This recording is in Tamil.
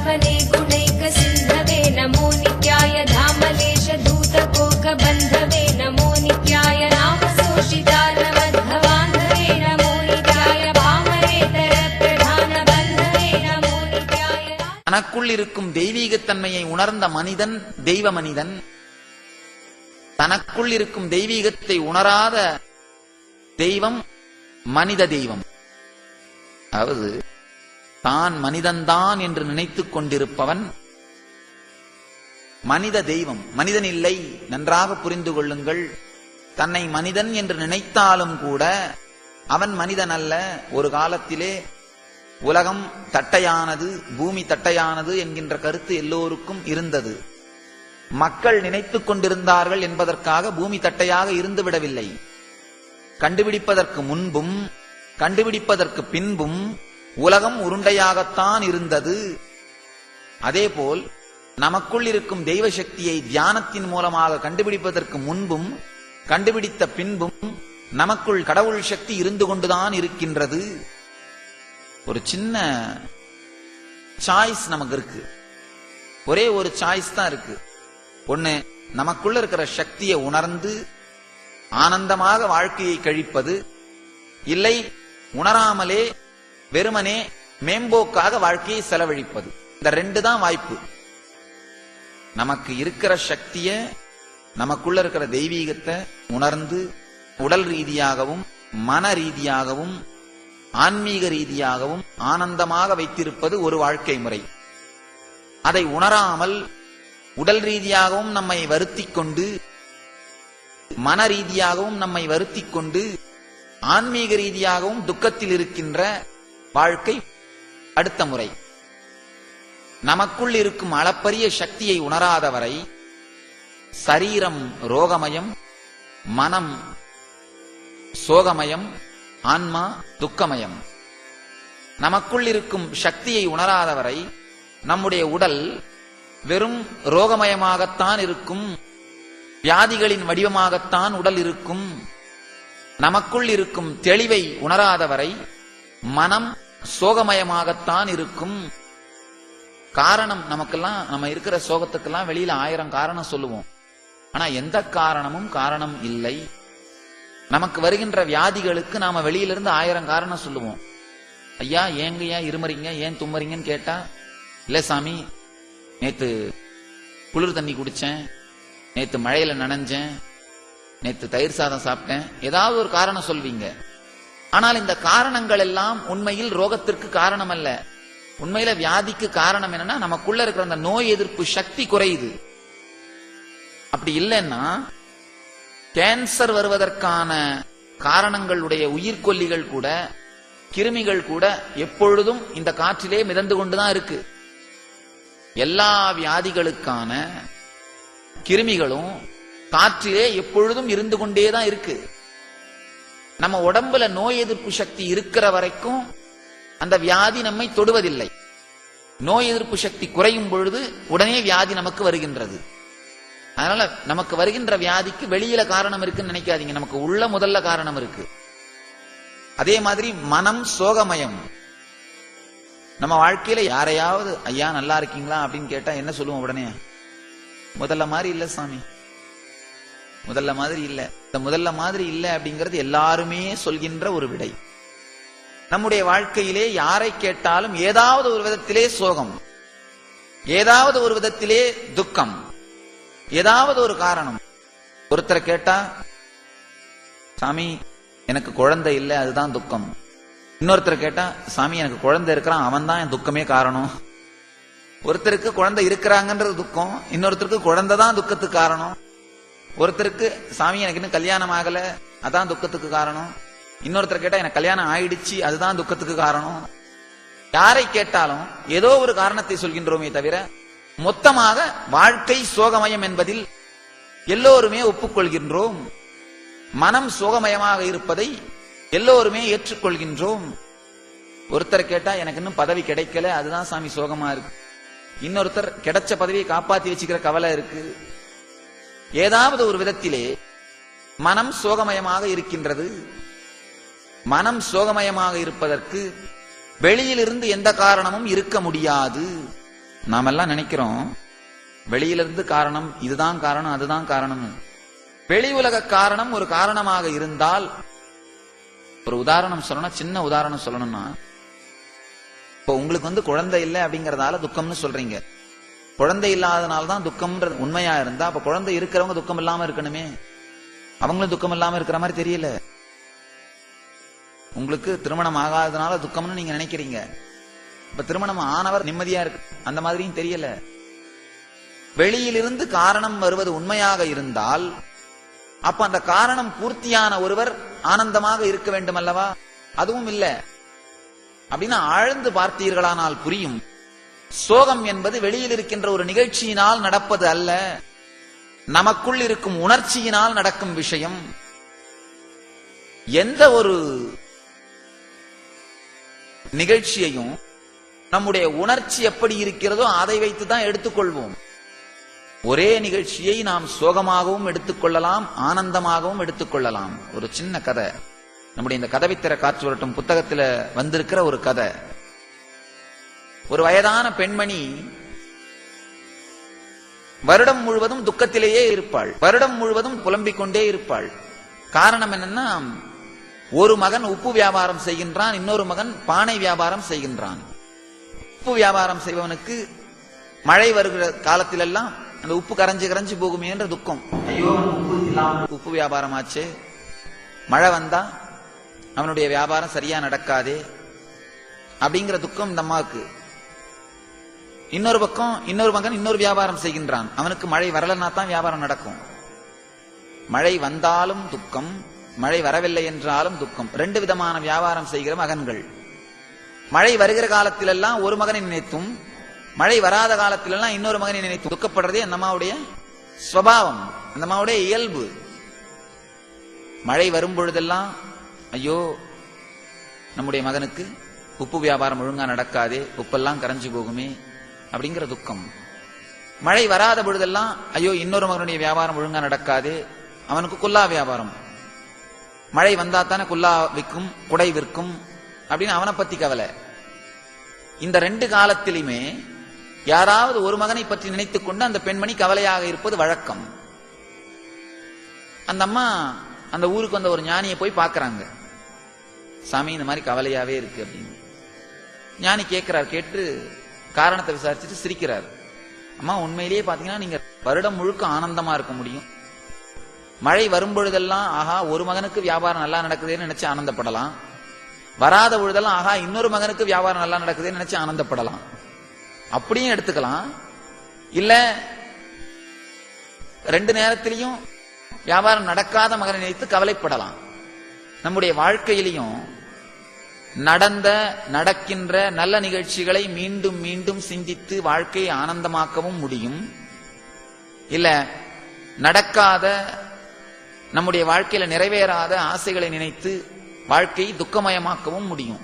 शूलाभने गुणैक सिन्धवे नमो नित्याय धामलेश दूतकोक बन्धवे नमो नित्याय नाम शोषितारमद्धवान्धवे नमो नित्याय भामरेतर प्रधान बन्धवे नमो नित्याय தனக்குள் இருக்கும் தெய்வீகத்தன்மையை உணர்ந்த மனிதன் தெய்வ மனிதன். தனக்குள் இருக்கும் தெய்வீகத்தை உணராத தெய்வம் மனித தெய்வம். அதாவது தான் மனிதன்தான் என்று நினைத்துக் கொண்டிருப்பவன் மனித தெய்வம். மனிதன் இல்லை, நன்றாக புரிந்து கொள்ளுங்கள். தன்னை மனிதன் என்று நினைத்தாலும் கூட அவன் மனிதன் அல்ல. ஒரு காலத்திலே உலகம் தட்டையானது, பூமி தட்டையானது என்கின்ற கருத்து எல்லோருக்கும் இருந்தது. மக்கள் நினைத்துக் கொண்டிருந்தார்கள் என்பதற்காக பூமி தட்டையாக இருந்து விடவில்லை. கண்டுபிடிப்பதற்கு முன்பும் கண்டுபிடிப்பதற்கு பின்பும் உலகம் உருண்டையாகத்தான் இருந்தது. அதேபோல் நமக்குள் இருக்கும் தெய்வ சக்தியை தியானத்தின் மூலமாக கண்டுபிடிப்பதற்கு முன்பும் கண்டுபிடித்த பின்பும் நமக்குள் கடவுள் சக்தி இருந்து கொண்டுதான் இருக்கின்றது. ஒரு சின்ன சாய்ஸ் நமக்கு இருக்கு. ஒரே ஒரு சாய்ஸ் தான் இருக்கு. ஒண்ணு, நமக்குள்ள இருக்கிற சக்தியை உணர்ந்து ஆனந்தமாக வாழ்க்கையை கழிப்பது, இல்லை உணராமலே வெறுமனே மேம்போக்காக வாழ்க்கையை செலவழிப்பது. இந்த ரெண்டு தான் வாய்ப்பு. நமக்கு இருக்கிற சக்திய, நமக்குள்ள இருக்கிற தெய்வீகத்தை உணர்ந்து உடல் ரீதியாகவும் மன ரீதியாகவும் ஆன்மீக ரீதியாகவும் ஆனந்தமாக வைத்திருப்பது ஒரு வாழ்க்கை முறை. அதை உணராமல் உடல் ரீதியாகவும் நம்மை வருத்திக் கொண்டு மன ரீதியாகவும் நம்மை வருத்திக் கொண்டு ஆன்மீக ரீதியாகவும் துக்கத்தில் இருக்கின்ற வாழ்க்கை அடுத்த முறை. நமக்குள் இருக்கும் அளப்பரிய சக்தியை உணராதவரை சரீரம் ரோகமயம், மனம் சோகமயம், ஆன்மா துக்கமயம். நமக்குள் இருக்கும் சக்தியை உணராதவரை நம்முடைய உடல் வெறும் ரோகமயமாகத்தான் இருக்கும், வியாதிகளின் வடிவமாகத்தான் உடல் இருக்கும். நமக்குள் இருக்கும் தெளிவை உணராதவரை மனம் சோகமயமாகத்தான் இருக்கும். காரணம், நமக்கெல்லாம் நம்ம இருக்கிற சோகத்துக்கெல்லாம் வெளியில 1000 காரணம் சொல்லுவோம். ஆனா எந்த காரணமும் காரணம் இல்லை. நமக்கு வருகின்ற வியாதிகளுக்கு நாம வெளியிலிருந்து 1000 காரணம் சொல்லுவோம். ஐயா ஏங்க ஏன் இருமறீங்க, ஏன் தும்மறீங்கன்னு கேட்டா, இல்ல சாமி நேத்து குளிர் தண்ணி குடிச்சேன், நேத்து மழையில நனைஞ்சேன், நேத்து தயிர் சாதம் சாப்பிட்டேன், ஏதாவது ஒரு காரணம் சொல்வீங்க. ஆனால் இந்த காரணங்கள் எல்லாம் உண்மையில் ரோகத்திற்கு காரணம் அல்ல. உண்மையில வியாதிக்கு காரணம் என்னன்னா நமக்குள்ள இருக்கிற அந்த நோய் எதிர்ப்பு சக்தி குறையுது. அப்படி இல்லைன்னா கேன்சர் வருவதற்கான காரணங்களுடைய உயிர்கொல்லிகள் கூட, கிருமிகள் கூட எப்பொழுதும் இந்த காற்றிலே மிதந்து கொண்டுதான் இருக்கு. எல்லா வியாதிகளுக்கான கிருமிகளும் காற்றிலே எப்பொழுதும் இருந்து கொண்டேதான் இருக்கு. நம்ம உடம்புல நோய் எதிர்ப்பு சக்தி இருக்கிற வரைக்கும் அந்த வியாதி நம்மை தொடுவதில்லை. நோய் எதிர்ப்பு சக்தி குறையும் பொழுது உடனே வியாதி நமக்கு வருகின்றது. அதனால நமக்கு வருகின்ற வியாதிக்கு வெளியில காரணம் இருக்குன்னு நினைக்காதீங்க, நமக்கு உள்ள முதல்ல காரணம் இருக்கு. அதே மாதிரி மனம் சோகமயம். நம்ம வாழ்க்கையில யாரையாவது ஐயா நல்லா இருக்கீங்களா அப்படின்னு கேட்டா என்ன சொல்லுவோம் உடனே? முதல்ல மாதிரி இல்ல சாமி, முதல்ல மாதிரி இல்ல. இந்த முதல்ல மாதிரி இல்ல அப்படிங்கிறது எல்லாருமே சொல்கின்ற ஒரு விடை. நம்முடைய வாழ்க்கையிலே யாரை கேட்டாலும் ஏதாவது ஒரு விதத்திலே சோகம், ஏதாவது ஒரு விதத்திலே துக்கம், ஏதாவது ஒரு காரணம். ஒருத்தரை கேட்டா சாமி எனக்கு குழந்தை இல்லை அதுதான் துக்கம். இன்னொருத்தரை கேட்டா சாமி எனக்கு குழந்தை இருக்கிறான் அவன் தான் என் துக்கமே காரணம். ஒருத்தருக்கு குழந்தை இருக்கிறாங்கன்றது துக்கம், இன்னொருத்தருக்கு குழந்தை தான் துக்கத்துக்கு காரணம். ஒருத்தருக்கு சாமி எனக்கு இன்னும் கல்யாணம் ஆகல அதான் துக்கத்துக்கு காரணம். இன்னொருத்தர் கேட்டா எனக்கு கல்யாணம் ஆயிடுச்சு அதுதான் துக்கத்துக்கு காரணம். யாரை கேட்டாலும் ஏதோ ஒரு காரணத்தை சொல்கின்றோமே தவிர மொத்தமாக வாழ்க்கை சோகமயம் என்பதில் எல்லோருமே ஒப்புக்கொள்கின்றோம். மனம் சோகமயமாக இருப்பதை எல்லோருமே ஏற்றுக்கொள்கின்றோம். ஒருத்தர் கேட்டா எனக்கு இன்னும் பதவி கிடைக்கல அதுதான் சாமி சோகமா இருக்கு. இன்னொருத்தர் கிடைச்ச பதவியை காப்பாத்தி வச்சுக்கிற கவலை இருக்கு. ஏதாவது ஒரு விதத்திலே மனம் சோகமயமாக இருக்கின்றது. மனம் சோகமயமாக இருப்பதற்கு வெளியிலிருந்து எந்த காரணமும் இருக்க முடியாது. நாமெல்லாம் நினைக்கிறோம் வெளியிலிருந்து காரணம், இதுதான் காரணம், அதுதான் காரணம். வெளி உலக காரணம் ஒரு காரணமாக இருந்தால், ஒரு உதாரணம் சொல்லணும், சின்ன உதாரணம் சொல்லணும்னா, இப்போ உங்களுக்கு குழந்தை இல்லை அப்படிங்கறதால துக்கம்னு சொல்றீங்க. குழந்தை இல்லாதனால்தான் துக்கம்ன்றது உண்மையா இருந்தா, அப்ப குழந்தை இருக்கிறவங்க துக்கம் இல்லாம இருக்கணுமே. அவங்களும் துக்கம் இல்லாம இருக்கிற மாதிரி தெரியல. உங்களுக்கு திருமணம் ஆகாததுனால துக்கம்னு நீங்க நினைக்கிறீங்க. இப்ப திருமணம் ஆனவர் நிம்மதியா இருக்கு, அந்த மாதிரியும் தெரியல. வெளியிலிருந்து காரணம் வருவது உண்மையாக இருந்தால், அப்ப அந்த காரணம் பூர்த்தியான ஒருவர் ஆனந்தமாக இருக்க வேண்டும் அல்லவா? அதுவும் இல்ல அப்படின்னா ஆழ்ந்து பார்த்தீர்களானால் புரியும். சோகம் என்பது வெளியில் இருக்கின்ற ஒரு நிகழ்ச்சியினால் நடப்பது அல்ல, நமக்குள் இருக்கும் உணர்ச்சியினால் நடக்கும் விஷயம். எந்த ஒரு நிகழ்ச்சியையும் நம்முடைய உணர்ச்சி எப்படி இருக்கிறதோ அதை வைத்துதான் எடுத்துக்கொள்வோம். ஒரே நிகழ்ச்சியை நாம் சோகமாகவும் எடுத்துக்கொள்ளலாம், ஆனந்தமாகவும் எடுத்துக்கொள்ளலாம். ஒரு சின்ன கதை, நம்முடைய இந்த கதவித்திர காற்று வரட்டும் புத்தகத்தில் வந்திருக்கிற ஒரு கதை. ஒரு வயதான பெண்மணி வருடம் முழுவதும் துக்கத்திலேயே இருப்பாள், வருடம் முழுவதும் புலம்பிக் கொண்டே இருப்பாள். காரணம் என்னன்னா, ஒரு மகன் உப்பு வியாபாரம் செய்கின்றான், இன்னொரு மகன் பானை வியாபாரம் செய்கின்றான். உப்பு வியாபாரம் செய்பவனுக்கு மழை வருகிற காலத்திலெல்லாம் அந்த உப்பு கரைஞ்சு கரைஞ்சு போகுமே என்ற துக்கம். ஐயோ, உப்பு வியாபாரம் ஆச்சு, மழை வந்தா அவனுடைய வியாபாரம் சரியா நடக்காதே அப்படிங்கிற துக்கம் இந்த அம்மாவுக்கு. இன்னொரு பக்கம் இன்னொரு மகன் இன்னொரு வியாபாரம் செய்கின்றான், அவனுக்கு மழை வரலன்னா தான் வியாபாரம் நடக்கும். மழை வந்தாலும் துக்கம், மழை வரவில்லை என்றாலும் துக்கம். ரெண்டு விதமான வியாபாரம் செய்கிற மகன்கள். மழை வருகிற காலத்திலெல்லாம் ஒரு மகனை நினைத்தும், மழை வராத காலத்திலெல்லாம் இன்னொரு மகனை நினைத்து துக்கப்படுறதே அந்த அம்மாவுடைய ஸ்வபாவம், அந்த அம்மாவுடைய இயல்பு. மழை வரும் பொழுதெல்லாம் ஐயோ நம்முடைய மகனுக்கு உப்பு வியாபாரம் ஒழுங்கா நடக்காதே, உப்பெல்லாம் கரைஞ்சு போகுமே அப்படிங்கிற துக்கம். மழை வராத பொழுதெல்லாம் ஐயோ இன்னொரு மகனுடைய வியாபாரம் ஒழுங்கா நடக்காதே, அவனுக்கு குல்லா வியாபாரம். மழை வந்தா தானே குல்லா விற்கும், குடை விற்கும் அப்படின்னு அவனை பத்தி கவலை. இந்த ரெண்டு காலத்திலுமே யாராவது ஒரு மகனை பற்றி நினைத்துக் கொண்டு அந்த பெண்மணி கவலையாக இருப்பது வழக்கம். அந்த அம்மா அந்த ஊருக்கு வந்த ஒரு ஞானியை போய் பார்க்கறாங்க. சாமி, இந்த மாதிரி கவலையாவே இருக்கு அப்படின்னு. ஞானி கேட்கிறார், கேட்டு காரணத்தை விசாரிச்சுட்டு சிரிக்கிறார். அம்மா, உண்மையிலேயே பாத்தீங்கன்னா நீங்க வருடம் முழுக்க ஆனந்தமா இருக்க முடியும். மழை வரும்பொழுதெல்லாம் ஆஹா ஒரு மகனுக்கு வியாபாரம் நல்லா நடக்குதுன்னு நினைச்சு ஆனந்தப்படலாம், வராத பொழுதெல்லாம் ஆஹா இன்னொரு மகனுக்கு வியாபாரம் நல்லா நடக்குதுன்னு நினைச்சு ஆனந்தப்படலாம். அப்படியும் எடுத்துக்கலாம். இல்ல ரெண்டு நேரத்திலையும் வியாபாரம் நடக்காத மகனை நினைத்து கவலைப்படலாம். நம்முடைய வாழ்க்கையிலையும் நடக்கின்ற நல்ல நிகழ்ச்சிகளை மீண்டும் மீண்டும் சிந்தித்து வாழ்க்கையை ஆனந்தமாக்கவும் முடியும். இல்ல நடக்காத நம்முடைய வாழ்க்கையில நிறைவேறாத ஆசைகளை நினைத்து வாழ்க்கையை துக்கமயமாக்கவும் முடியும்.